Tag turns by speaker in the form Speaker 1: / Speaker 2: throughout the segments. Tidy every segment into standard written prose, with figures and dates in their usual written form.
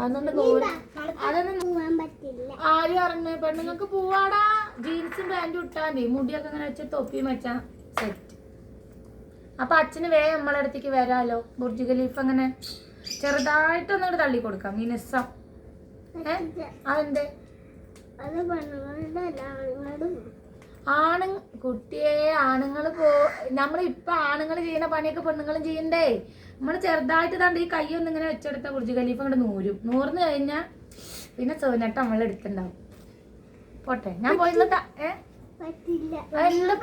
Speaker 1: അതൊന്നും അതൊന്നും പോവാൻ പറ്റില്ല. ആരും അറിഞ്ഞ പെണ്ണുങ്ങൾക്ക് പോവാടാ. ജീൻസും പാൻറ്റും ഇട്ടാണ്ടി മുടിയൊക്കെ അങ്ങനെ വെച്ച് തൊപ്പിയും വെച്ചാ സെറ്റ്. അപ്പൊ അച്ഛന് വേഗം നമ്മളെ അടുത്തേക്ക് വരാലോ. ബുർജ് ഖലീഫ അങ്ങനെ ചെറുതായിട്ടൊന്നും തള്ളി കൊടുക്കാം മിനുസം. അതെന്തേ? കുട്ടിയെ ആണുങ്ങൾ നമ്മളിപ്പൊ ആണുങ്ങൾ ചെയ്യുന്ന പണിയൊക്കെ പെണ്ണുങ്ങളും ചെയ്യണ്ടേ. നമ്മള് ചെറുതായിട്ട് തണ്ട് ഈ കൈയൊന്നും ഇങ്ങനെ വെച്ചെടുത്ത ബുർജ് ഖലീഫ അങ്ങോട്ട് നൂർന്ന് കഴിഞ്ഞാ പിന്നെ സോനട്ട നമ്മളെ എടുത്തുണ്ടാവും. പോട്ടെ ഞാൻ പോയി എന്താ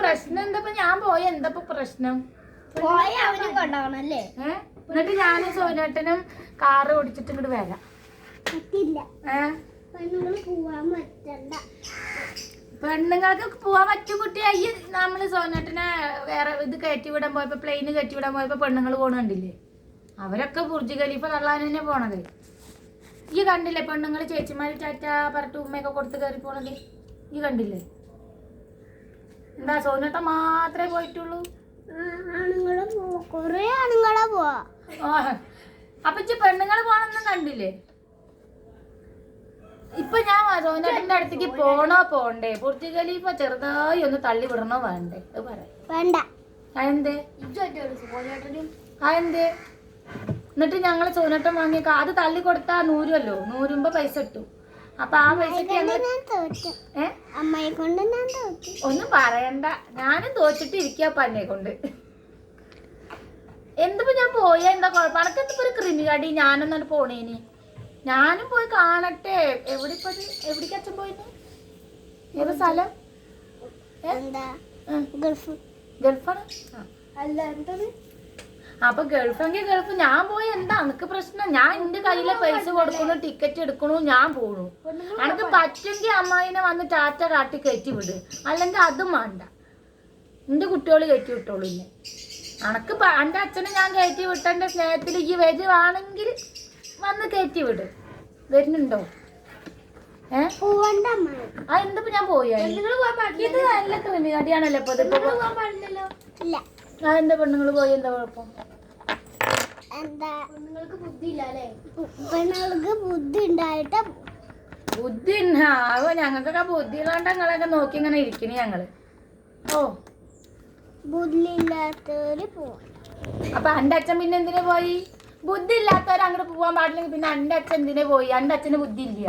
Speaker 1: പ്രശ്നം? എന്താ ഞാൻ പോയ എന്താ പ്രശ്നം? എന്നിട്ട് ഞാനും സോനേട്ടനും കാറ് ഓടിച്ചിട്ട് ഇങ്ങോട്ട് വരാം. പെണ്ണുങ്ങൾക്ക് പോവാൻ പറ്റും കുട്ടിയായി. നമ്മള് സോനേട്ടനെ വേറെ ഇത് കയറ്റി വിടാൻ പോയപ്പോ പ്ലെയിന് കയറ്റി വിടാൻ പോയപ്പോ പെണ്ണുങ്ങൾ പോണ കണ്ടില്ലേ? അവരൊക്കെ ബുർജ് ഖലീഫ തള്ളാൻ തന്നെ പോണത്. ഈ കണ്ടില്ലേ പെണ്ണുങ്ങൾ ചേച്ചിമാര് ടാറ്റ പറഞ്ഞിട്ട് ഉമ്മയൊക്കെ കൊടുത്ത് കയറി പോണത്? ഈ കണ്ടില്ലേ? എന്താ സോനേട്ടൻ മാത്രമേ പോയിട്ടുള്ളൂ?
Speaker 2: കൊറേ ആണുങ്ങളെ പോവാ.
Speaker 1: അപ്പൊ പെണ്ണുങ്ങള് പോണെന്നും കണ്ടില്ലേ? ഇപ്പൊ ഞാൻ സോനേട്ടന്റെ അടുത്തേക്ക് പോണോ പോണ്ടേ? ബുർജ് ഖലീഫ ചെറുതായി ഒന്ന് തള്ളി വിടണോ വേണ്ടേ? അത്
Speaker 2: വേണ്ട.
Speaker 1: അതെന്തേ? അതെന്തേ? എന്നിട്ട് ഞങ്ങള് സോനേട്ടൻ വാങ്ങിയ അത് തള്ളി കൊടുത്താ നൂരുമല്ലോ. നൂരുമ്പോ പൈസ കിട്ടും. അപ്പൊ ആ പൈസക്ക് ഒന്നും പറയണ്ട. ഞാനും തോറ്റിട്ട് ഇരിക്കപ്പ എന്നെ കൊണ്ട്. എന്തിപ്പോ ഞാൻ പോയ എന്താ കുഴപ്പം? അനക്ക് എന്തിപ്പോ ഒരു ക്രിമികടി? ഞാനൊന്നാണ് പോണേന്. ഞാനും പോയി കാണട്ടെ. എവിടേക്ക് അച്ഛൻ പോയിന്? ഏത് സ്ഥലം? ഗൾഫാണ്. അപ്പൊ ഗൾഫെങ്കിൽ ഗൾഫ്. ഞാൻ പോയി എന്താ അനക്ക് പ്രശ്നം? ഞാൻ എന്റെ കയ്യിലെ പൈസ കൊടുക്കണു, ടിക്കറ്റ് എടുക്കണു, ഞാൻ പോണു. അനക്ക് പറ്റുമെങ്കിൽ അമ്മായിനെ വന്ന് ടാറ്റ കാട്ടി കയറ്റി വിട്. അല്ലെങ്കിൽ അതും വേണ്ട. എന്റെ കുട്ടികൾ കയറ്റി വിട്ടോളൂ. ഇന്നെ അനക്ക് എന്റെ അച്ഛനെ ഞാൻ കയറ്റി വിട്ടെന്റെ സ്നേഹത്തിൽ ഈ വരുവാണെങ്കിൽ വന്ന് കയറ്റി വിട്. വരുന്നുണ്ടോ? എന്തിപ്പോ ഞാൻ പോയാ? ഇത് നല്ല ക്രിമികടിയാണല്ലോ ഇപ്പൊ. അതെന്താ പെണ്ണുങ്ങള് പോയി എന്താ കുഴപ്പം? ബുദ്ധി ഞങ്ങൾക്കൊക്കെ ബുദ്ധി ഉള്ളോണ്ട് ഞങ്ങളൊക്കെ നോക്കി ഇങ്ങനെ ഇരിക്കണേ ഞങ്ങള്.
Speaker 2: ബുദ്ധി ഇല്ലാത്തവര് പോവാ.
Speaker 1: അപ്പൊ എന്റെ അച്ഛൻ പിന്നെ എന്തിനു പോയി? ബുദ്ധി ഇല്ലാത്തവര് അങ്ങോട്ട് പോവാൻ പാടില്ലെങ്കിൽ പിന്നെ എന്റെ അച്ഛൻ എന്തിനു പോയി? എന്റെ അച്ഛന് ബുദ്ധി ഇല്ല.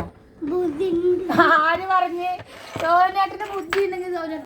Speaker 1: ആര് പറഞ്ഞ്? സോനേട്ടന് ബുദ്ധി ഉണ്ടെങ്കിൽ സോനേട്ടൻ